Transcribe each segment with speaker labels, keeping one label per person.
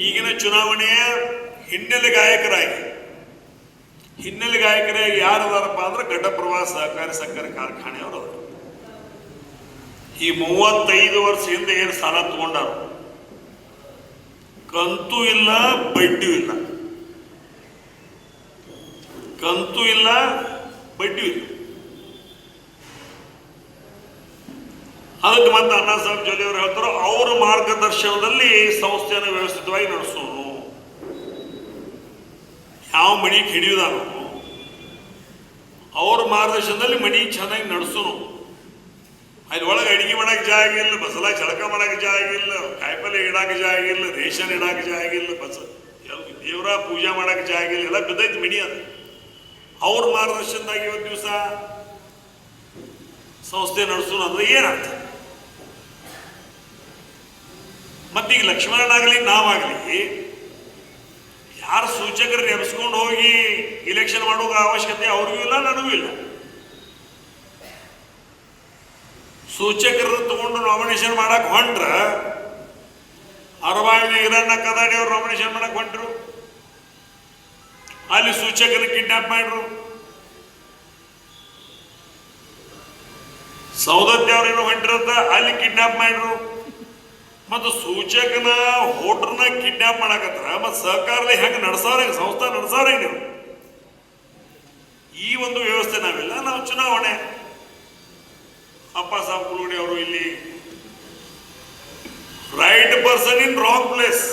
Speaker 1: ಈಗಿನ ಚುನಾವಣೆಯ ಹಿನ್ನೆಲೆ ಗಾಯಕರಾಗಿ ಯಾರದಾರಪ್ಪ ಅಂದ್ರೆ ಘಟಪ್ರಭಾ ಸಹಕಾರಿ ಸಕ್ಕರೆ ಕಾರ್ಖಾನೆಯವರು. ಈ 35 ವರ್ಷ ಹಿಂದೆ ಏನು ಸಾಲ ತಗೊಂಡಾರ, ಕಂತು ಇಲ್ಲ ಬಡ್ಡಿ ಇಲ್ಲ, ಅದಕ್ಕೆ ಮತ್ತೆ ಅಣ್ಣಾ ಸಾಹೇಬ್ ಜೊಲ್ಲೆ ಅವರು ಹೇಳ್ತಾರೋ ಅವರ ಮಾರ್ಗದರ್ಶನದಲ್ಲಿ ಸಂಸ್ಥೆಯನ್ನು ವ್ಯವಸ್ಥಿತವಾಗಿ ನಡೆಸೋನು. ಯಾವ ಮನಿ ಹಿಡಿಯುದಾನು ಅವ್ರ ಮಾರ್ಗದರ್ಶನದಲ್ಲಿ ಮನಿ ಚೆನ್ನಾಗಿ ನಡೆಸೋನು. ಅಲ್ಲಿ ಒಳಗೆ ಅಡಿಗೆ ಮಾಡಕ್ಕೆ ಜಾಗ ಇಲ್ಲ, ಬಸಲ ಚಳಕ ಮಾಡಕ್ಕೆ ಜಾಗ ಇಲ್ಲ, ಕಾಯಿಪಲ್ಲೆ ಇಡಕ್ಕೆ ಜಾಗ ಇಲ್ಲ, ರೇಷನ್ ಇಡಕ್ಕೆ ಜಾಗ ಇಲ್ಲ, ದೇವರ ಪೂಜೆ ಮಾಡಕ್ಕೆ ಜಾಗ ಇಲ್ಲ, ಎಲ್ಲ ಬಿದ್ದೈತಿ ಮನಿ. ಅದು ಅವ್ರ ಮಾರ್ಗದರ್ಶನದಾಗಿ ಇವತ್ತು ದಿವಸ ಸಂಸ್ಥೆ ನಡೆಸೋನು ಅಂದ್ರೆ ಏನರ್ಥ? ಮತ್ತೀಗ ಲಕ್ಷ್ಮಣನಾಗಲಿ ನಾವಾಗಲಿ ಯಾರು ಸೂಚಕರನ್ನ ಎಬ್ಸ್ಕೊಂಡು ಹೋಗಿ ಇಲೆಕ್ಷನ್ ಮಾಡೋ ಅವಶ್ಯಕತೆ ಅವ್ರಿಗೂ ಇಲ್ಲ, ನನಗೂ ಇಲ್ಲ. ಸೂಚಕರನ್ನ ತಗೊಂಡು ನಾಮಿನೇಷನ್ ಮಾಡಕ್ ಹೊಂಟ್ರ ಅರಬಾವಿನ ಹಿರಣ್ಣ ಕದಾಡಿ ಅವ್ರು ನಾಮಿನೇಷನ್ ಮಾಡಕ್ ಹೊಂಟ್ರು, ಅಲ್ಲಿ ಸೂಚಕರನ್ನ ಕಿಡ್ನಾಪ್ ಮಾಡ್ರು. ಸೌದತ್ತಿ ಅವ್ರೇನೋ ಹೊಂಟಿರಂತ ಅಲ್ಲಿ ಕಿಡ್ನಾಪ್ ಮಾಡ್ರು. ಮತ್ತು ಸೂಚಕನ ಹೋಟ್ರನ್ನ ಕಿಡ್ನಾಪ್ ಮಾಡಕತ್ರ ಮತ್ತು ಸಹಕಾರದಲ್ಲಿ ಹೆಂಗೆ ನಡೆಸಾರ ಸಂಸ್ಥೆ ನಡೆಸಾರ ನೀವು. ಈ ಒಂದು ವ್ಯವಸ್ಥೆ ನಾವಿಲ್ಲ. ನಾವು ಚುನಾವಣೆ ಅಪ್ಪ ಸಾಬ್ ಕುಲುಡಿ ಅವರು ಇಲ್ಲಿ right person in wrong place,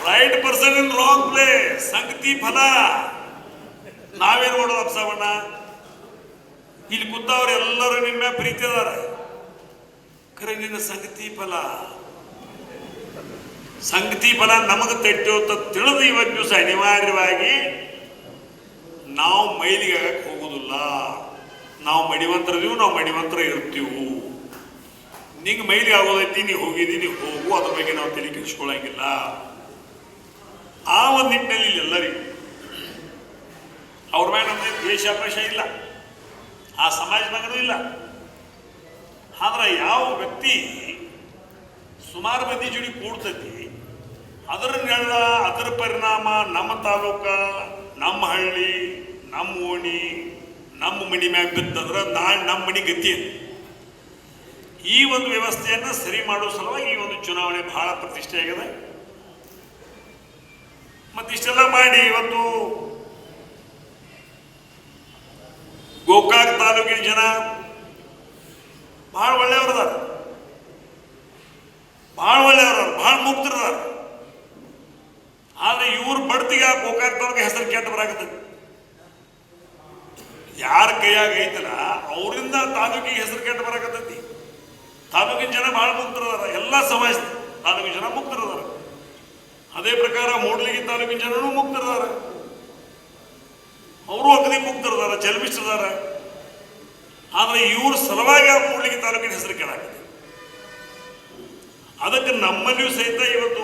Speaker 1: right person in wrong place, ಸಂಗತಿ ಫಲ. ನಾವೇನು ಮಾಡೋದು ಅಪ್ಸವಣ್ಣ, ಇಲ್ಲಿ ಕೂತವ್ರು ಎಲ್ಲರೂ ನಿನ್ನ ಪ್ರೀತಿ ಅದಾರ, ಖರೆ ನಿನ್ನ ಸಂಗತಿ ಫಲ ನಮಗೆ ತಟ್ಟೋತ ತಿಳಿದು ಇವತ್ತು ದಿವಸ ಅನಿವಾರ್ಯವಾಗಿ ನಾವು ಮೈಲಿಗೆ ಆಗಕ್ಕೆ ಹೋಗೋದಿಲ್ಲ. ನಾವು ಮಡಿವಂತರದೀವು, ನಾವು ಮಡಿವಂತರ ಇರ್ತೀವು. ನಿಂಗೆ ಮೈಲಿಗೆ ಆಗೋದೈತಿ, ನೀ ಹೋಗಿದ್ದೀನಿ ಹೋಗು, ಅದ್ರ ಬಗ್ಗೆ ನಾವು ತಲೆ ಕೆಡಿಸ್ಕೊಳ್ಳಂಗಿಲ್ಲ. ಆ ಒಂದು ನಿಟ್ಟಿನಲ್ಲಿ ಎಲ್ಲರಿಗೂ ಅವ್ರ ಮೇಲೆ ನಮಗೆ ದ್ವೇಷಾಪೇಷ ಇಲ್ಲ, ಆ ಸಮಾಜದಾಗೂ ಇಲ್ಲ. ಆದ್ರೆ ಯಾವ ವ್ಯಕ್ತಿ ಸುಮಾರು ಮಂದಿ ಜೋಡಿ ಕೂಡ್ತೈತಿ ಅದರನ್ನೆಲ್ಲ ಅದರ ಪರಿಣಾಮ ನಮ್ಮ ತಾಲೂಕ, ನಮ್ಮ ಹಳ್ಳಿ, ನಮ್ಮ ಓಣಿ, ನಮ್ಮ ಮನಿ ಮ್ಯಾಗ ಬಿತ್ತಂದ್ರೆ ನಾಳೆ ನಮ್ಮ ಮನಿ ಗತಿ. ಈ ಒಂದು ವ್ಯವಸ್ಥೆಯನ್ನು ಸರಿ ಮಾಡೋ ಸಲುವಾಗಿ ಈ ಒಂದು ಚುನಾವಣೆ ಬಹಳ ಪ್ರತಿಷ್ಠೆ ಆಗಿದೆ. ಮತ್ತಿಷ್ಟೆಲ್ಲ ಮಾಡಿ ಇವತ್ತು ಗೋಕಾಕ್ ತಾಲೂಕಿನ ಜನ ಬಹಳ ಒಳ್ಳೆಯವ್ರದಾರ, ಬಹಳ ಮುಕ್ತರದಾರ. ಆದ್ರೆ ಇವ್ರ ಬಡ್ತಿಗ ಗೋಕಾಕ್ ತಾಲೂಕಿನ ಹೆಸರು ಕೆಟ್ಟ ಬರಾಕತ್ತೈತಿ. ಯಾರ ಕೈಯಾಗ ಐತಲ್ಲ ಅವರಿಂದ ತಾಲೂಕಿಗೆ ಹೆಸರು ಕೆಟ್ಟ ಬರಾಕತ್ತೈತಿ. ತಾಲೂಕಿನ ಜನ ಬಹಳ ಮುಕ್ತರದಾರ, ಎಲ್ಲ ಸಮಾಜ ತಾಲೂಕಿನ ಜನ ಮುಕ್ತರದಾರ. ಅದೇ ಪ್ರಕಾರ ಮೂಡ್ಲಿಗಿ ತಾಲೂಕಿನ ಜನನೂ ಮುಕ್ತರದಾರ, ಅವರು ಅಗದಿ ಮುಕ್ತರದಾರ, ಜನ್ಮಿಷ್ಠರದಾರ. ಆದ್ರೆ ಇವ್ರ ಸಲುವಾಗಿ ಆ ಮೂಡ್ಲಿಗಿ ತಾಲೂಕಿನ ಹೆಸರು ಕೆಳಾಕತ್ತೆ. ಅದಕ್ಕೆ ನಮ್ಮಲ್ಲಿಯೂ ಸಹಿತ ಇವತ್ತು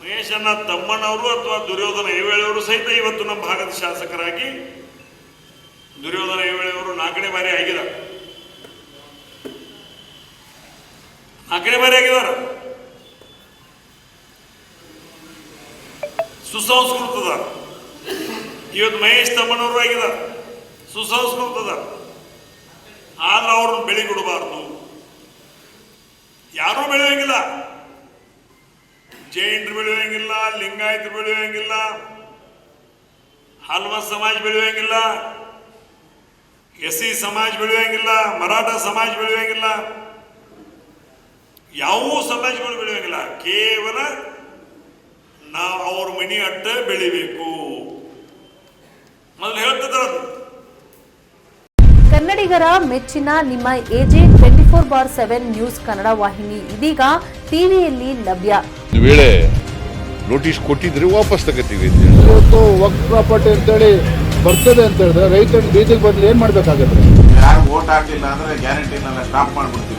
Speaker 1: ಮಹೇಶನ್ನ ತಮ್ಮನವರು ಅಥವಾ ದುರ್ಯೋಧನ ಐವೇಳೆಯವರು ಸಹಿತ ಇವತ್ತು ನಮ್ಮ ಭಾಗದ ಶಾಸಕರಾಗಿ ದುರ್ಯೋಧನ ಐವೇಳೆಯವರು 4ನೇ ಬಾರಿ ಆಗಿದ್ದಾರೆ. 4ನೇ ಬಾರಿ ಆಗಿದ್ದಾರೆ. ಸುಸಂಸ್ಕೃತದ ಇವತ್ತು ಮಹೇಶ್ ತಮ್ಮನವರು ಆಗಿದ್ದಾರೆ, ಸುಸಂಸ್ಕೃತದ. ಆದ್ರೆ ಅವ್ರನ್ನ ಬೆಳೆಗಿಡಬಾರ್ದು, ಯಾರೂ ಬೆಳೆಯೋಂಗಿಲ್ಲ. ಜೈನರು ಬೆಳೆಯೋಂಗಿಲ್ಲ, ಲಿಂಗಾಯತರು ಬೆಳೆಯೋಂಗಿಲ್ಲ, ಹಲ್ವ ಸಮಾಜ ಬೆಳೆಯೋಂಗಿಲ್ಲ, ಎಸ್ ಸಿ ಸಮಾಜ ಬೆಳೆಯೋಂಗಿಲ್ಲ, ಮರಾಠ ಸಮಾಜ ಬೆಳೆಯೋಂಗಿಲ್ಲ, ಯಾವ ಸಮಾಜಗಳು ಬೆಳೆಯೋಂಗಿಲ್ಲ. ಕೇವಲ ನಾವು ಅವ್ರ ಮನಿ ಅಡ್ಡ ಬೆಳಿಬೇಕು ಮೊದಲು ಹೇಳ್ತಿದ್ರು.
Speaker 2: ಕನ್ನಡಿಗರ ಮೆಚ್ಚಿನ ನಿಮ್ಮ AJ 24/7 ನ್ಯೂಸ್ ಕನ್ನಡ ವಾಹಿನಿ ಇದೀಗ ಟಿವಿಯಲ್ಲಿ ಲಭ್ಯ.
Speaker 3: ವೇಳೆ ನೋಟಿಸ್ ಕೊಟ್ಟಿದ್ರೆ ವಾಪಸ್ ತಗೋತೀವಿ.
Speaker 4: ಇವತ್ತು ವಕ್ಫ್ ಪ್ರಾಪರ್ಟಿ ಅಂತೇಳಿ ಬರ್ತದೆ ಅಂತ ಹೇಳಿದ್ರೆ ರೈತರ ಬೀದಿಗೆ ಬದಲು ಏನ್ ಮಾಡ್ಬೇಕಾಗತ್ತೆ?
Speaker 5: ಯಾರು ವೋಟ್ ಹಾಕಲಿಲ್ಲ ಅಂದ್ರೆ ಗ್ಯಾರಂಟಿನೆಲ್ಲ ಸ್ಟಾಪ್ ಮಾಡ್ಬಿಡ್ತೀವಿ.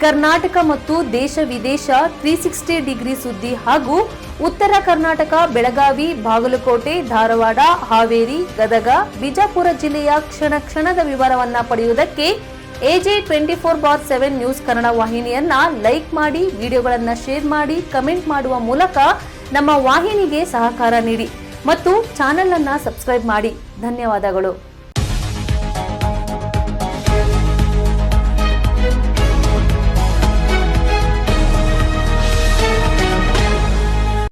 Speaker 2: ಕರ್ನಾಟಕ ಮತ್ತು ದೇಶ ವಿದೇಶ 360 ಡಿಗ್ರಿ ಸುದ್ದಿ ಹಾಗೂ ಉತ್ತರ ಕರ್ನಾಟಕ ಬೆಳಗಾವಿ, ಬಾಗಲಕೋಟೆ, ಧಾರವಾಡ, ಹಾವೇರಿ, ಗದಗ, ಬಿಜಾಪುರ ಜಿಲ್ಲೆಯ ಕ್ಷಣ ಕ್ಷಣದ ವಿವರವನ್ನ ಪಡೆಯುವುದಕ್ಕೆ AJ24/7 ನ್ಯೂಸ್ ಕನ್ನಡ ವಾಹಿನಿಯನ್ನ ಲೈಕ್ ಮಾಡಿ, ವಿಡಿಯೋಗಳನ್ನ ಶೇರ್ ಮಾಡಿ, ಕಮೆಂಟ್ ಮಾಡುವ ಮೂಲಕ ನಮ್ಮ ವಾಹಿನಿಗೆ ಸಹಕಾರ ನೀಡಿ ಮತ್ತು ಚಾನೆಲ್ ಅನ್ನ ಸಬ್ಸ್ಕ್ರೈಬ್ ಮಾಡಿ. ಧನ್ಯವಾದಗಳು.